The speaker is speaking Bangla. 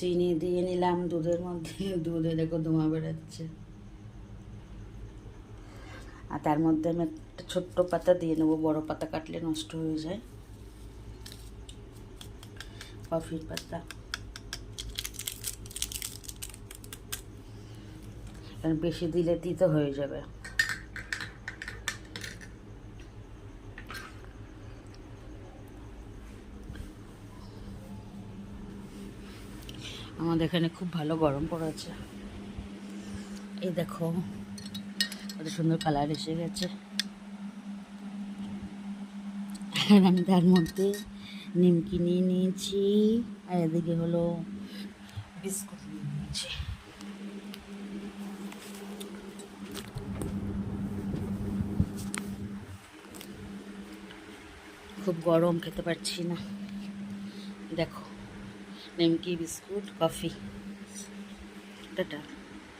চিনি দিয়ে নিলাম দুধের মধ্যে, দুধে দেখো ধোঁয়া বেরোচ্ছে। আর তার মধ্যে আমি একটা ছোট্ট পাতা দিয়ে নেবো, বড় পাতা কাটলে নষ্ট হয়ে যায়। কফির পাতা, কারণ বেশি দিলে তিতো হয়ে যাবে। আমাদের এখানে খুব ভালো গরম পড়েছে, এই দেখো কত সুন্দর কালার এসে গেছে। আর আমি তার মধ্যে নিমকি নিয়ে নিয়েছি, আর এদিকে হলো বিস্কুট নিয়ে নিয়েছি। খুব গরম, খেতে পারছি না। দেখো নিমকি, বিস্কুট, কফি। টাটা।